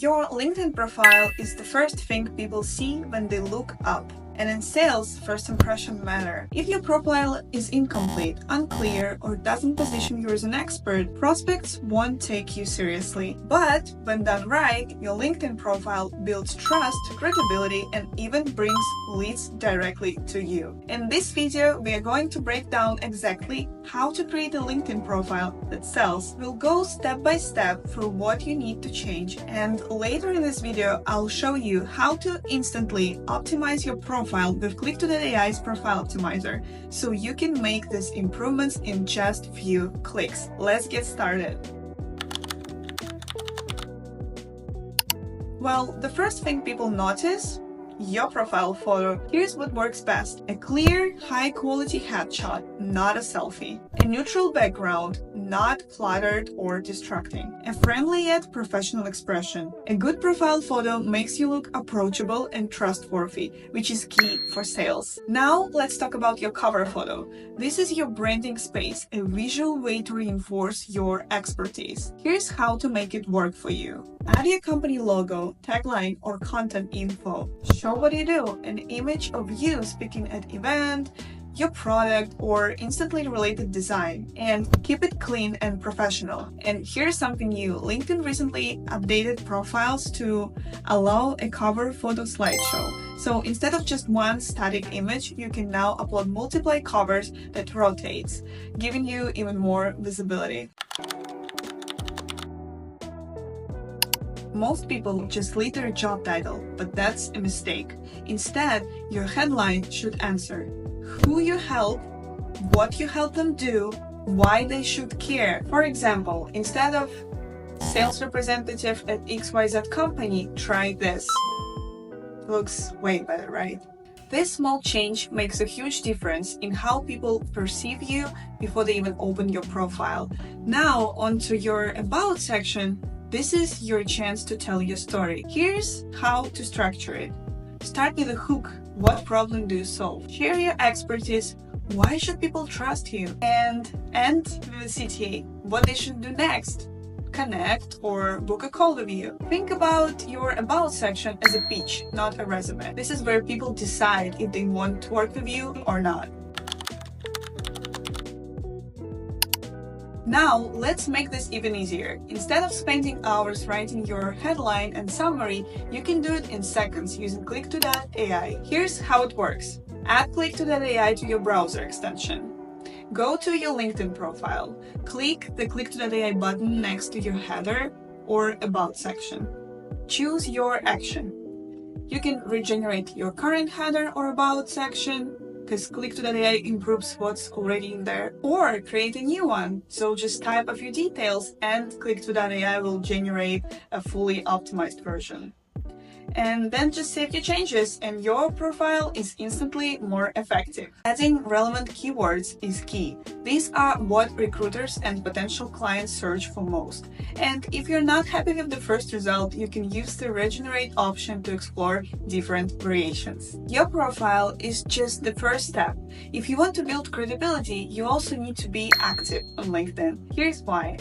Your LinkedIn profile is the first thing people see when they look up. And in sales, first impression matter. If your profile is incomplete, unclear, or doesn't position you as an expert, prospects won't take you seriously. But when done right, your LinkedIn profile builds trust, credibility, and even brings leads directly to you. In this video, we are going to break down exactly how to create a LinkedIn profile that sells. We'll go step by step through what you need to change, and later in this video, I'll show you how to instantly optimize your profile with Click2.ai's profile optimizer, so you can make these improvements in just few clicks. Let's get started. Well, the first thing people notice, your profile photo. Here's what works best. A clear, high-quality headshot, not a selfie. A neutral background, not cluttered or distracting. A friendly yet professional expression. A good profile photo makes you look approachable and trustworthy, which is key for sales. Now, let's talk about your cover photo. This is your branding space, a visual way to reinforce your expertise. Here's how to make it work for you. Add your company logo, tagline, or content info. Show what you do, an image of you speaking at event, your product, or instantly related design, and keep it clean and professional. And here's something new. LinkedIn recently updated profiles to allow a cover photo slideshow. So instead of just one static image, you can now upload multiple covers that rotates, giving you even more visibility. Most people just leave their job title, but that's a mistake. Instead, your headline should answer who you help, what you help them do, why they should care. For example, instead of sales representative at XYZ company, try this. Looks way better, right? This small change makes a huge difference in how people perceive you before they even open your profile. Now, onto your About section. This is your chance to tell your story. Here's how to structure it. Start with a hook. What problem do you solve? Share your expertise. Why should people trust you? And end with a CTA. What they should do next. Connect or book a call with you. Think about your About section as a pitch, not a resume. This is where people decide if they want to work with you or not. Now, let's make this even easier. Instead of spending hours writing your headline and summary, you can do it in seconds using Click2.ai. Here's how it works. Add Click2.ai to your browser extension. Go to your LinkedIn profile. Click the Click2.ai button next to your header or About section. Choose your action. You can regenerate your current header or About section, because Click2.ai improves what's already in there, or create a new one. So just type a few details and Click2.ai will generate a fully optimized version. And then just save your changes and your profile is instantly more effective. Adding relevant keywords is key. These are what recruiters and potential clients search for most. And if you're not happy with the first result, you can use the regenerate option to explore different variations. Your profile is just the first step. If you want to build credibility, you also need to be active on LinkedIn. Here's why.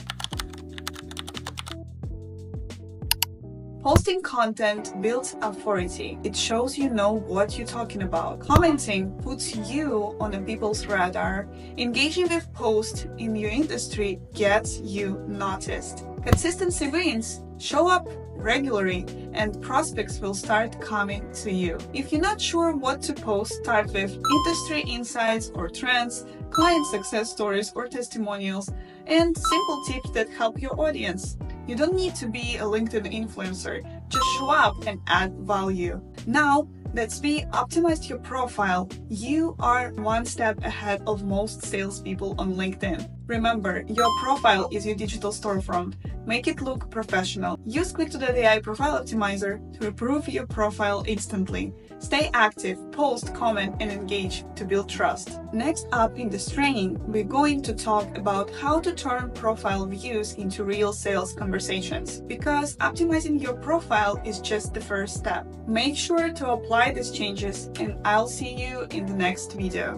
Posting content builds authority. It shows you know what you're talking about. Commenting puts you on the people's radar. Engaging with posts in your industry gets you noticed. Consistency wins. Show up regularly and prospects will start coming to you. If you're not sure what to post, start with industry insights or trends, client success stories or testimonials, and simple tips that help your audience. You don't need to be a LinkedIn influencer, just show up and add value. Now that we optimized your profile, you are one step ahead of most salespeople on LinkedIn. Remember, your profile is your digital storefront. Make it look professional. Use Click2.ai profile optimizer to improve your profile instantly. Stay active, post, comment, and engage to build trust. Next up in this training, we're going to talk about how to turn profile views into real sales conversations, because optimizing your profile is just the first step. Make sure to apply these changes, and I'll see you in the next video.